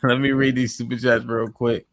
Let me read these super chats real quick.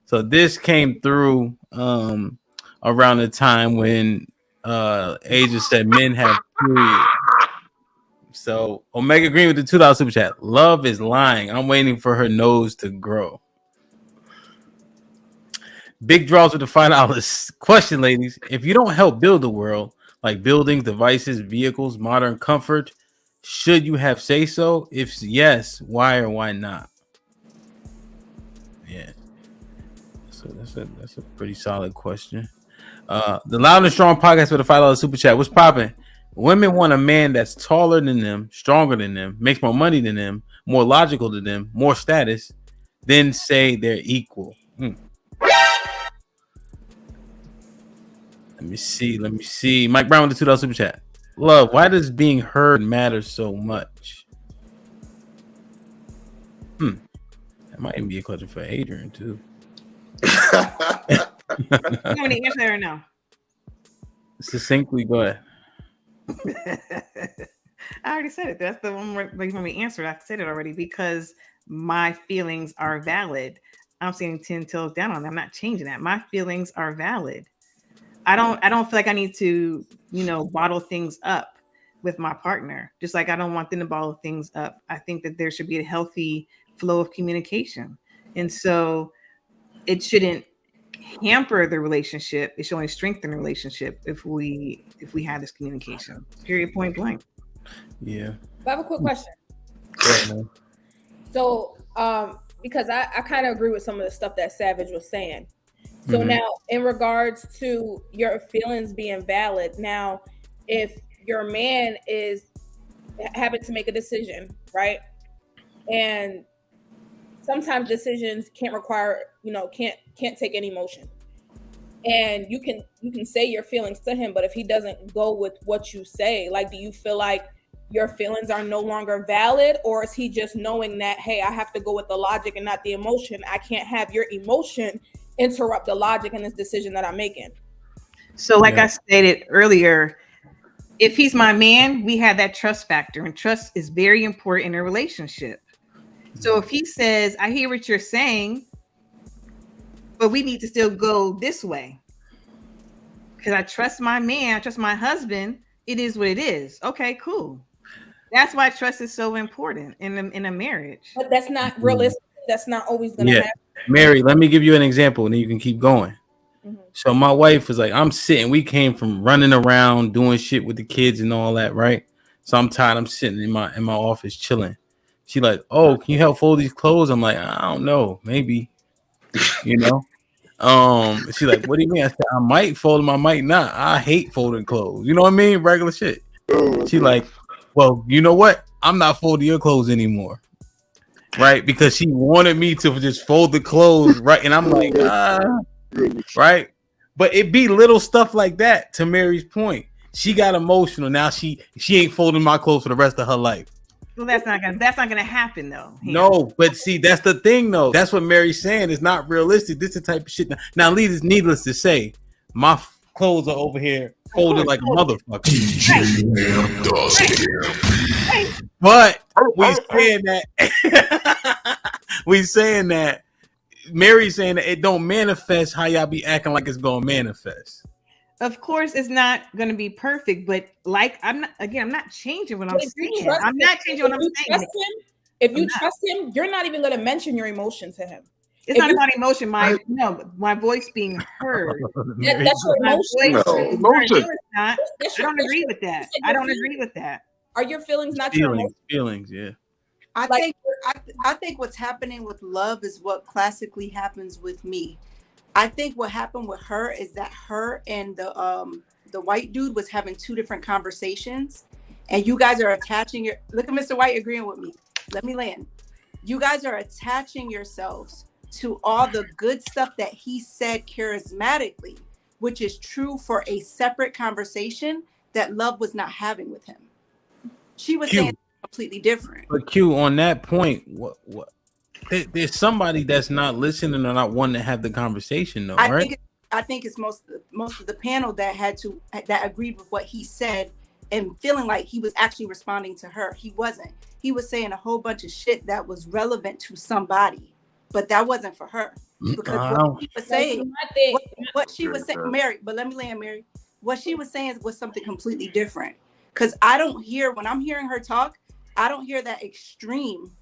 So this came through around the time when Asia said men have period. So Omega Green with the $2 super chat. Love is lying. I'm waiting for her nose to grow. Big draws with the $5 question, ladies. If you don't help build the world, like buildings, devices, vehicles, modern comfort, should you have say so? If yes, why or why not? Yeah. So that's a pretty solid question. The Loud and Strong podcast with a $5 super chat. What's popping? Women want a man that's taller than them, stronger than them, makes more money than them, more logical than them, more status, then say they're equal. Let me see. Let me see. Mike Brown with the $2 super chat. Love, why does being heard matter so much? That might even be a question for Adrian too. You want me to answer that or no? Succinctly, go ahead. I already said it. That's the one where you want me to answer it. I said it already because my feelings are valid. I'm saying 10 toes down on them. I'm not changing that. My feelings are valid. I don't feel like I need to, bottle things up with my partner. Just like I don't want them to bottle things up. I think that there should be a healthy flow of communication. And so it shouldn't hamper the relationship. It should only strengthen the relationship if we have this communication. Period, point blank. Yeah. I have a quick question. So, because I kind of agree with some of the stuff that Savage was saying. So now, in regards to your feelings being valid, now, if your man is having to make a decision, right? And sometimes decisions can't require, can't take any emotion. And you can say your feelings to him, but if he doesn't go with what you say, like, do you feel like your feelings are no longer valid, or is he just knowing that, hey, I have to go with the logic and not the emotion? I can't have your emotion interrupt the logic in this decision that I'm making. So like I stated earlier, if he's my man, we have that trust factor, and trust is very important in a relationship. So if he says, I hear what you're saying, but we need to still go this way because I trust my man, I trust my husband, it is what it is. Okay, cool. That's why trust is so important in a marriage. But that's not realistic. That's not always going to happen. Mary, let me give you an example, and then you can keep going. So my wife was like, I'm sitting. We came from running around, doing shit with the kids and all that, right? So I'm tired. I'm sitting in my office chilling. She like, oh, can you help fold these clothes? I'm like, I don't know, maybe, She like, what do you mean? I said, I might fold them, I might not. I hate folding clothes. You know what I mean? Regular shit. She like, well, you know what? I'm not folding your clothes anymore. Right, because she wanted me to just fold the clothes, right? And I'm like, right. But it be little stuff like that. To Mary's point, she got emotional. Now she ain't folding my clothes for the rest of her life. Well, that's not gonna happen though. No, but see, that's the thing though. That's what Mary's saying. It's not realistic. This is the type of shit. Now, needless to say, my clothes are over here folded like a motherfucker. Right. But we saying that Mary's saying that it don't manifest how y'all be acting like it's gonna manifest. Of course, it's not going to be perfect, but like I'm not changing what I'm saying. I'm not changing what I'm saying. If you trust him, you're not even going to mention your emotion to him. It's not about emotion. My voice being heard. That's your emotion. Emotion. I don't agree with that. I don't agree with that. Are your feelings not your emotion? Feelings, yeah. I think what's happening with love is what classically happens with me. I think what happened with her is that her and the white dude was having two different conversations, and you guys are attaching look at Mr. White agreeing with me. Let me land. You guys are attaching yourselves to all the good stuff that he said charismatically, which is true for a separate conversation that love was not having with him. She was saying completely different. But Q, on that point, what? There's somebody that's not listening or not wanting to have the conversation, though, right? I think it's most of the panel that agreed with what he said and feeling like he was actually responding to her. He wasn't. he was saying a whole bunch of shit that was relevant to somebody, but that wasn't for her. Because what she was saying, what she was saying, Mary, but let me land, Mary. What she was saying was something completely different. Because I don't hear, when I'm hearing her talk, I don't hear that extreme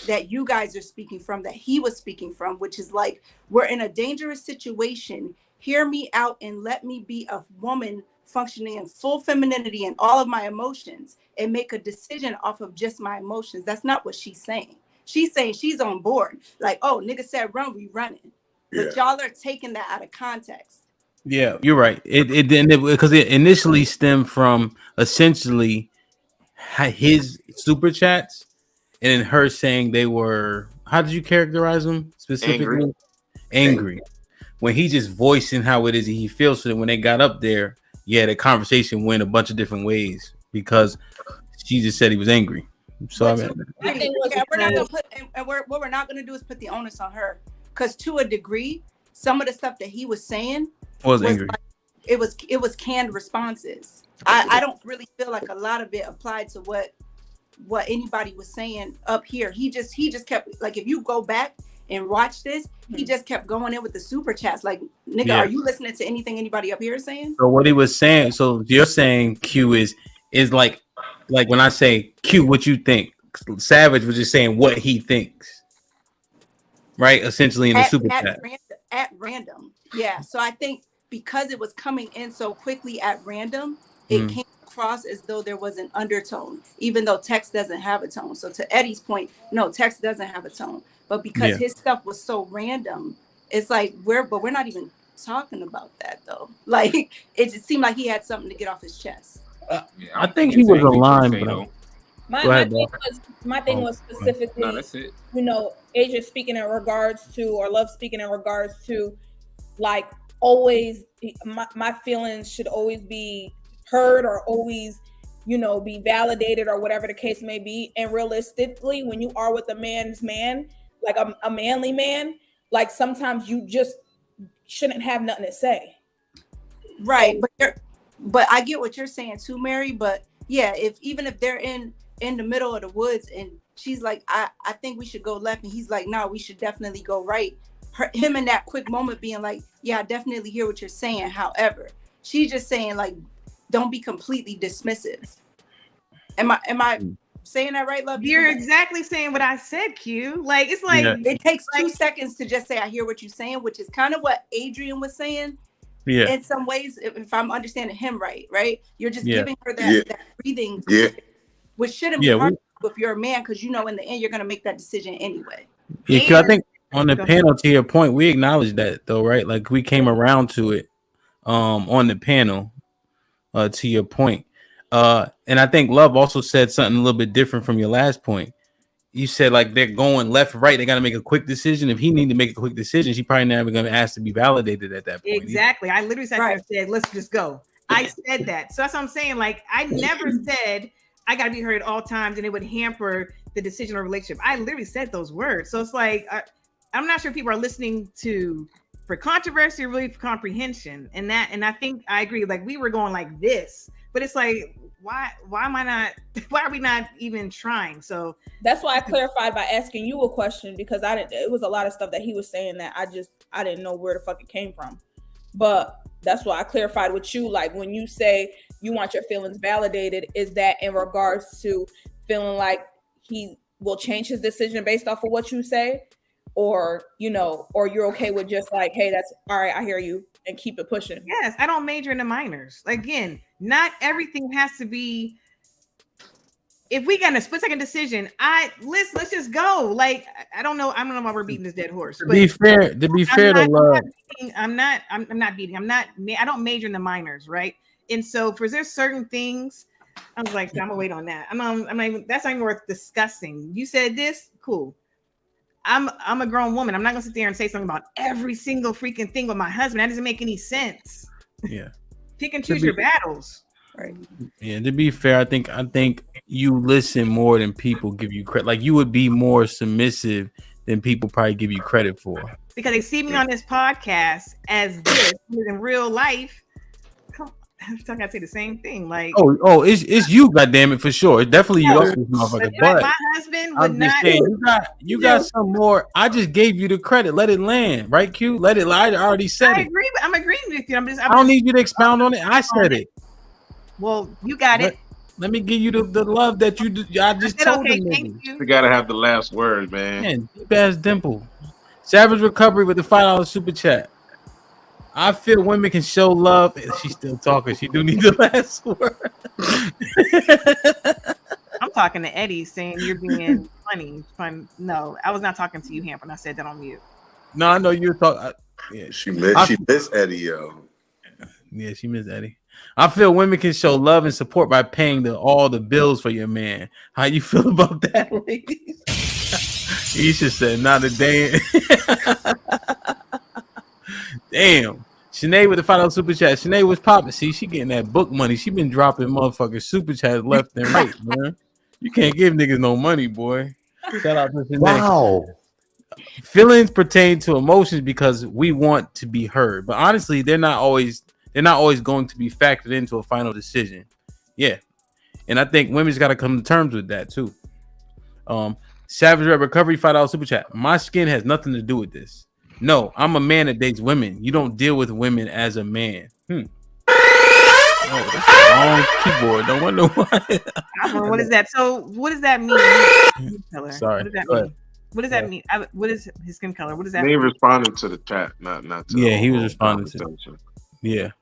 that you guys are speaking from, that he was speaking from, which is like, we're in a dangerous situation. Hear me out and let me be a woman functioning in full femininity and all of my emotions and make a decision off of just my emotions. That's not what she's saying. She's saying she's on board. Like, oh, nigga said run, we running. But y'all are taking that out of context. Yeah, you're right. It didn't, because it initially stemmed from essentially his super chats and then her saying they were, how did you characterize them specifically? Angry. When he just voicing how it is he feels, so that when they got up there, the conversation went a bunch of different ways because she just said he was angry. So I mean, we're not gonna put, and what we're not gonna do is put the onus on her, because to a degree, some of the stuff that he was saying was angry. Like, it was canned responses. I don't really feel like a lot of it applied to what anybody was saying up here. He just kept, like, if you go back and watch this, he just kept going in with the super chats. Like, nigga, are you listening to anything anybody up here is saying? So what he was saying, so you're saying Q is like when I say Q, what you think? Savage was just saying what he thinks, right? Essentially in the super chat. At random. Yeah. So I think because it was coming in so quickly at random, it came across as though there was an undertone, even though text doesn't have a tone. So to Eddie's point, no, text doesn't have a tone. But because his stuff was so random, it's like we're not even talking about that though. Like, it just seemed like he had something to get off his chest. I think he was aligned, bro. My thing was specifically, Asia speaking in regards to, or Love speaking in regards to, like, always, my feelings should always be heard or always, be validated or whatever the case may be. And realistically, when you are with a man's man, like a manly man, like, sometimes you just shouldn't have nothing to say. Right. But I get what you're saying too, Mary. But yeah, even if they're in the middle of the woods and she's like, I think we should go left, and he's like, no, we should definitely go right. Him in that quick moment being like, yeah, I definitely hear what you're saying. However, she's just saying, like, don't be completely dismissive. Am I saying that right, Love? You're exactly saying what I said, Q. Like, it's like, it takes 2 seconds to just say, I hear what you're saying, which is kind of what Adrian was saying. Yeah. In some ways, if I'm understanding him right? You're just giving her that breathing, which shouldn't be hard if you're a man, because in the end you're gonna make that decision anyway. Yeah, because I think on the panel, to your point, we acknowledged that though, right? Like, we came around to it on the panel, to your point. And I think Love also said something a little bit different from your last point. You said, like, they're going left, right. They got to make a quick decision. If he need to make a quick decision, she probably never going to ask to be validated at that point. Exactly. I literally sat there and said, let's just go. I said that. So that's what I'm saying. Like, I never said I got to be heard at all times and it would hamper the decision or relationship. I literally said those words. So it's like, I'm not sure people are listening for controversy or really for comprehension. And I think I agree. Like, we were going like this, but it's like, why are we not even trying? So that's why I clarified by asking you a question, because it was a lot of stuff that he was saying that I didn't know where the fuck it came from. But that's why I clarified with you. Like, when you say you want your feelings validated, is that in regards to feeling like he will change his decision based off of what you say? Or, or you're okay with just like, hey, that's all right, I hear you, and keep it pushing. Yes, I don't major in the minors. Again, not everything has to be. If we got a split-second decision, let's just go. Like, I don't know why we're beating this dead horse. To be fair to Love, I don't major in the minors, right? And so for there's certain things, I was like, I'm gonna wait on that. That's not even worth discussing. You said this, cool. I'm a grown woman. I'm not gonna sit there and say something about every single freaking thing with my husband. That doesn't make any sense. Yeah. Pick and choose your battles. Right. Yeah, to be fair, I think you listen more than people give you credit. Like, you would be more submissive than people probably give you credit for. Because they see me on this podcast as this, in real life. I gotta say the same thing. Like, it's you, goddamn it, for sure. It's definitely you up this motherfucker. But my husband would I'm just not. saying, you got some more. I just gave you the credit. Let it land, right? Q, let it lie. I already said it. Agree. I'm agreeing with you. I don't need you to expound on it. I said it. Well, you got it. Let me give you the love that I just told them. You gotta have the last word, man. Deep ass dimple. Savage Recovery with the $5 super chat. I feel women can show love. She's still talking. She do need the last word. I'm talking to Eddie saying you're being funny. Fun. No, I was not talking to you, Hampton. I said that on mute. No, I know you're talking. Yeah, she missed Eddie, yo. Yeah, she missed Eddie. I feel women can show love and support by paying all the bills for your man. How you feel about that, ladies? Isha said, not a day. Damn. Sinead with the $5 super chat. Sinead was popping. See, she getting that book money. She been dropping motherfucking super chats left and right, man. You can't give niggas no money, boy. Shout out to Sinead. Wow. Feelings pertain to emotions because we want to be heard, but honestly, they're not always going to be factored into a final decision. Yeah, and I think women's got to come to terms with that too. Savage Red Recovery $5 super chat. My skin has nothing to do with this. No, I'm a man that dates women. You don't deal with women as a man. Oh, that's the wrong keyboard. No wonder why. What is that? So, what does that mean? Sorry. What does that mean? What does that mean? What is his skin color? What does that mean? He mean? responded to the chat, not to he was responding to. Yeah.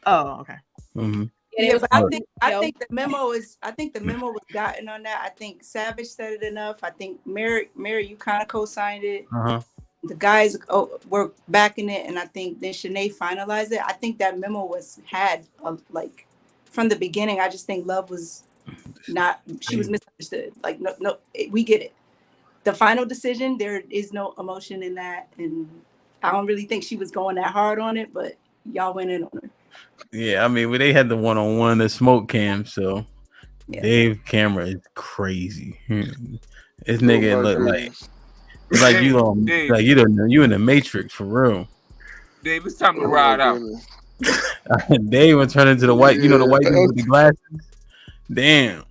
Oh, okay. Mm-hmm. Yeah, but I think the memo was gotten on that. I think Savage said it enough. I think Mary, you kind of co-signed it. The guys were backing it, and I think then Shanae finalized it. I think that memo had from the beginning. I just think love was not. She was misunderstood. Like no, we get it. The final decision, there is no emotion in that, and I don't really think she was going that hard on it, but y'all went in on her. Yeah, I mean, they had the one-on-one, the smoke cam, so Dave camera is crazy. This nigga look like you in the Matrix for real. Dave, it's time to ride out. Dave would turn into the white, the white dude with the glasses. Damn.